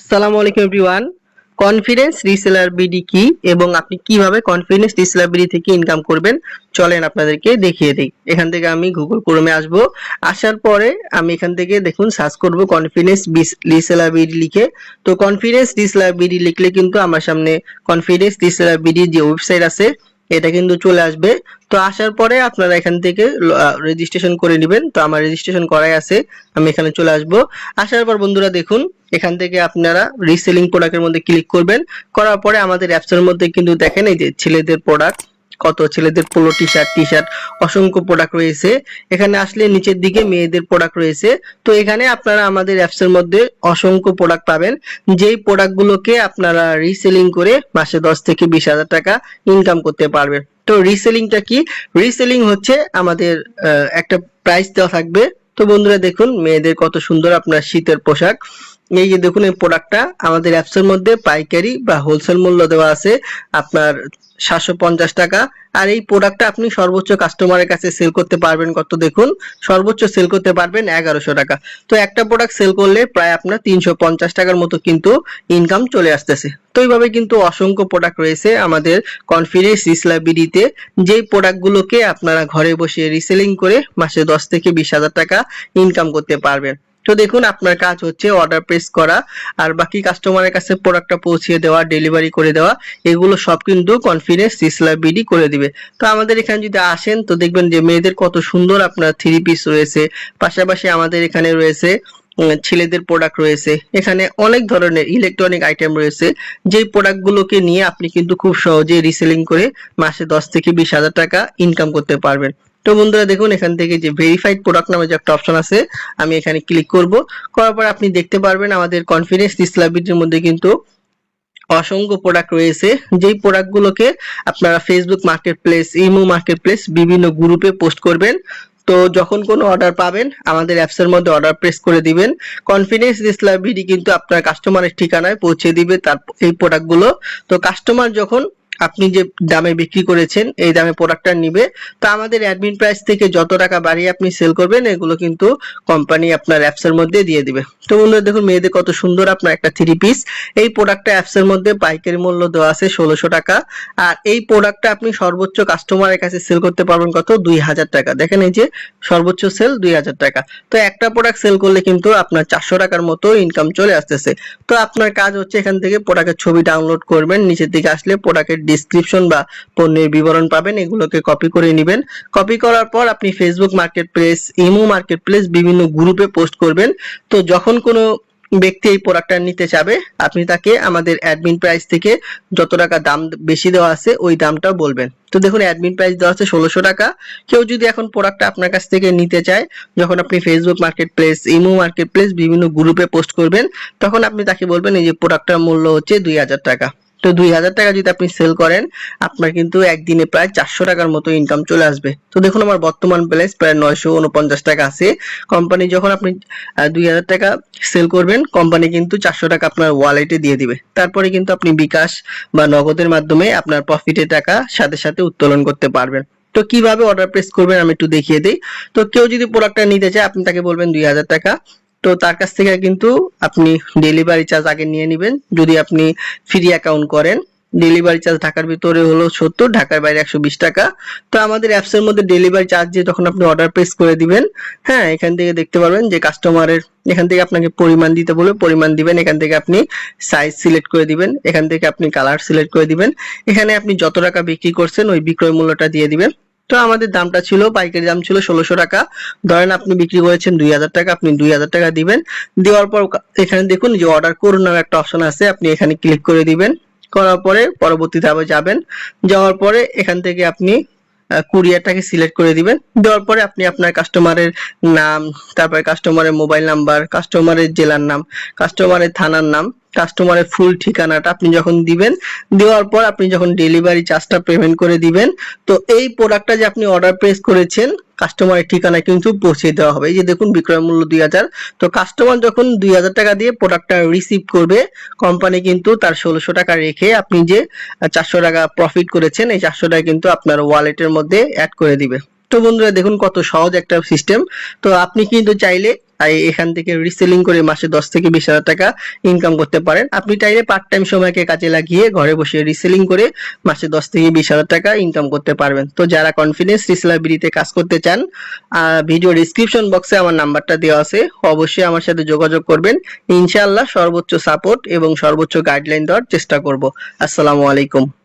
আসসালামু আলাইকুম everyone. Confidence reseller BD কি এবং আপনি কিভাবে কনফিডেন্স রিসেলার বিডি থেকে ইনকাম করবেন চলেন আপনাদেরকে দেখিয়ে দিই। এখান থেকে আমি গুগল ক্রোমে আসব। আসার পরে আমি এখান থেকে দেখুন সার্চ করব কনফিডেন্স রিসেলার বিডি লিখে। তো কনফিডেন্স রিসেলার বিডি লিখলে কিন্তু আমার সামনে কনফিডেন্স রিসেলার বিডি যে ওয়েবসাইট আছে এটা কিন্তু চলে আসবে। তো আসার পরে আপনারা এখান থেকে রেজিস্ট্রেশন করে নেবেন। তো আমার রেজিস্ট্রেশন করাই আছে, আমি এখানে চলে আসব। আসার পর বন্ধুরা দেখুন এখান থেকে আপনারা রিসেলিং প্রোডাক্টের মধ্যে ক্লিক করবেন। করার পরে আমাদের অ্যাপস এর মধ্যে কিন্তু দেখেন এই যে ছেলেদের প্রোডাক্ট, কত ছেলেদের পোলো টি-শার্ট অসংখ্য প্রোডাক্ট রয়েছে। এখানে আসলে নিচের দিকে মেয়েদের প্রোডাক্ট রয়েছে। তো এখানে আপনারা আমাদের অ্যাপস এর মধ্যে অসংখ্য প্রোডাক্ট পাবেন, যেই প্রোডাক্টগুলোকে আপনারা রিসেলিং করে মাসে 10 থেকে 20,000 টাকা ইনকাম করতে পারবেন। তো রিসেলিংটা কি? রিসেলিং হচ্ছে আমাদের একটা প্রাইস দেওয়া থাকবে। তো বন্ধুরা দেখুন মেয়েদের কত সুন্দর আপনার শীতের পোশাক। এই যে দেখুন এই প্রোডাক্টটা আমাদের অ্যাপস এর মধ্যে পাইকারি বা হোলসেল মূল্য দেওয়া আছে আপনার 750 টাকা। আর এই প্রোডাক্টটা আপনি সর্বোচ্চ কাস্টমারের কাছে সেল করতে পারবেন কত দেখুন, সর্বোচ্চ সেল করতে পারবেন 1100 টাকা। তো একটা প্রোডাক্ট সেল করলে প্রায় আপনার 350 টাকার মতো কিন্তু ইনকাম চলে আসতেছে। তো এইভাবে কিন্তু অসংখ্য প্রোডাক্ট রয়েছে আমাদের কনফিডেন্স রিসেলার বিডিতে, যেই প্রোডাক্টগুলোকে আপনারা ঘরে বসে রিসেলিং করে মাসে 10 থেকে 20,000 টাকা ইনকাম করতে পারবেন। তো দেখুন আপনার কাজ হচ্ছে অর্ডার প্লেস করা আর বাকি কাস্টমারের কাছে প্রোডাক্টটা পৌঁছে দেওয়া, ডেলিভারি করে দেওয়া, এগুলো সব কিন্তু কনফিডেন্স রিসেলার বিডি করে দিবে। তো আমাদের এখানে যদি আসেন তো দেখবেন যে মেয়েদের কত সুন্দর আপনার থ্রি পিস রয়েছে, পাশাপাশি আমাদের এখানে রয়েছে ছেলেদের প্রোডাক্ট রয়েছে, এখানে অনেক ধরনের ইলেকট্রনিক আইটেম রয়েছে, যেই প্রোডাক্টগুলোকে নিয়ে আপনি কিন্তু খুব সহজে রিসেলিং করে মাসে 10 থেকে 20,000 টাকা ইনকাম করতে পারবেন। তো বন্ধুরা দেখুন এখান থেকে যে ভেরিফাইড প্রোডাক্ট নামে যে একটা অপশন আছে আমি এখানে ক্লিক করব। করার পর আপনি দেখতে পারবেন আমাদের কনফিডেন্স রিসেলার বিডির মধ্যে কিন্তু অসংখ্য প্রোডাক্ট রয়েছে, যেই প্রোডাক্টগুলোকে আপনারা ফেসবুক মার্কেটপ্লেস, ইমো মার্কেটপ্লেস বিভিন্ন গ্রুপে পোস্ট করবেন। তো যখন কোনো অর্ডার পাবেন আমাদের অ্যাপস এর মধ্যে অর্ডার প্লেস করে দিবেন। কনফিডেন্স রিসেলার বিডি কিন্তু আপনার কাস্টমারের ঠিকানায় পৌঁছে দিবে তার এই প্রোডাক্টগুলো। তো কাস্টমার যখন আপনি যে দামে বিক্রি করেছেন এই দামে প্রোডাক্টটা নিবে, তো আমাদের অ্যাডমিন প্রাইস থেকে যত টাকা বাড়িয়ে আপনি সেল করবেন এগুলো কিন্তু কোম্পানি আপনার অ্যাপস এর মধ্যে দিয়ে দিবে। তো বন্ধুরা দেখুন মেয়েদের কত সুন্দর আপনার একটা থ্রি পিস, এই প্রোডাক্টটা অ্যাপস এর মধ্যে পাইকারি মূল্য দেওয়া আছে 1600 টাকা। আর এই প্রোডাক্টটা আপনি সর্বোচ্চ কাস্টমারের কাছে সেল করতে পারবেন কত 2000 টাকা। দেখেন এই যে সর্বোচ্চ সেল 2000 টাকা। তো একটা প্রোডাক্ট সেল করলে কিন্তু আপনার 400 টাকার মতো ইনকাম চলে আসতেছে। তো আপনার কাজ হচ্ছে এখান থেকে প্রোডাক্টের ছবি ডাউনলোড করবেন, নিচের দিকে আসলে প্রোডাক্টের ডেসক্রিপশন বা পণ্যের বিবরণ পাবেন, এগুলোকে কপি করে নেবেন। কপি করার পর আপনি ফেসবুক মার্কেটপ্লেস, ইমো মার্কেটপ্লেস বিভিন্ন গ্রুপে পোস্ট করবেন। তো যখন কোনো ব্যক্তি এই প্রোডাক্টটা নিতে চাবে আপনি তাকে আমাদের অ্যাডমিন প্রাইস থেকে যত টাকা দাম বেশি দেওয়া আছে ওই দামটা বলবেন। তো দেখুন অ্যাডমিন প্রাইস দেওয়া আছে 1600 টাকা। কেউ যদি এখন প্রোডাক্টটা আপনার কাছ থেকে নিতে চায়, যখন আপনি ফেসবুক মার্কেটপ্লেস, ইমো মার্কেটপ্লেস বিভিন্ন গ্রুপে পোস্ট করবেন তখন আপনি তাকে বলবেন এই যে প্রোডাক্টটার মূল্য হচ্ছে 2000 টাকা। তো 2000 টাকা যদি আপনি সেল করেন আপনার কিন্তু একদিনে প্রায় 400 টাকার মতো ইনকাম চলে আসবে। তো দেখুন আমার বর্তমান ব্যালেন্স প্রায় 949 টাকা আছে। কোম্পানি যখন আপনি 2000 টাকা সেল করবেন কোম্পানি কিন্তু 400 টাকা আপনার ওয়ালেটে দিয়ে দিবে। তারপরে কিন্তু আপনি বিকাশ বা নগদের মাধ্যমে আপনার প্রফিটের টাকা সাথে সাথে উত্তোলন করতে পারবেন। তো কিভাবে অর্ডার প্লেস করবেন আমি একটু দেখিয়ে দিই। তো কেউ যদি প্রোডাক্টটা নিতে চায় আপনি তাকে বলবেন 2000 টাকা। তো তার কাছ থেকে কিন্তু আপনি ডেলিভারি চার্জ আগে নিয়ে নেবেন। যদি আপনি ফ্রি অ্যাকাউন্ট করেন ডেলিভারি চার্জ ঢাকার ভিতরে হলো 70, ঢাকার বাইরে 120 টাকা। তো আমাদের অ্যাপস এর মধ্যে ডেলিভারি চার্জ দিয়ে তখন আপনি অর্ডার প্লেস করে দিবেন। হ্যাঁ এখান থেকে দেখতে পারবেন যে কাস্টমারের এখান থেকে আপনাকে পরিমাণ দিতে বলে পরিমাণ দিবেন, এখান থেকে আপনি সাইজ সিলেক্ট করে দিবেন, এখান থেকে আপনি কালার সিলেক্ট করে দিবেন, এখানে আপনি যত টাকা বিক্রি করছেন ওই বিক্রয় মূল্যটা দিয়ে দিবেন। তো আমাদের দামটা ছিল পাইকারি দাম ছিল 1600 টাকা। ধরেন আপনি বিক্রি করেছেন 2000 টাকা, আপনি 2000 টাকা দিবেন। দেওয়ার পর এখানে দেখুন যে অর্ডার করুন নামে একটা অপশন আছে, আপনি এখানে ক্লিক করে দিবেন। করার পরে পরবর্তী ধাপে যাবেন, যাওয়ার পরে এখান থেকে আপনি কুরিয়ারটাকে সিলেক্ট করে দিবেন। দেওয়ার পরে আপনি আপনার কাস্টমারের নাম, তারপরে কাস্টমারের মোবাইল নাম্বার, কাস্টমারের জেলার নাম, কাস্টমারের থানার নাম, কাস্টমারের ফুল ঠিকানাটা আপনি যখন দিবেন, দেওয়ার পর আপনি যখন ডেলিভারি চার্জটা পেমেন্ট করে দিবেন, তো এই প্রোডাক্টটা যে আপনি অর্ডার প্লেস করেছেন কাস্টমারের ঠিকানায় কিন্তু পৌঁছে দেওয়া হবে। এই যে দেখুন বিক্রয় মূল্য 2000। তো কাস্টমার যখন 2000 টাকা দিয়ে প্রোডাক্টটা রিসিভ করবে কোম্পানি কিন্তু তার 1600 টাকা রেখে আপনি যে 400 টাকা প্রফিট করেছেন এই 400 টাকা কিন্তু আপনার ওয়ালেটের মধ্যে অ্যাড করে দিবে। তো বন্ধুরা দেখুন কত সহজ একটা সিস্টেম। তো আপনি কিন্তু চাইলে এখান থেকে রিসেলিং করে মাসে 10 থেকে 20,000 টাকা ইনকাম করতে পারেন। আপনি চাইলে পার্ট টাইম সময়কে কাজে লাগিয়ে ঘরে বসে রিসেলিং করে মাসে 10 থেকে 20,000 টাকা ইনকাম করতে পারবেন। তো যারা কনফিডেন্স রিসেলার বিডিতে কাজ করতে চান, ভিডিও ডেসক্রিপশন বক্সে আমার নাম্বারটা দেওয়া আছে, অবশ্যই আমার সাথে যোগাযোগ করবেন। ইনশাআল্লাহ সর্বোচ্চ সাপোর্ট এবং সর্বোচ্চ গাইডলাইন দেওয়ার চেষ্টা করব। আসসালামু আলাইকুম।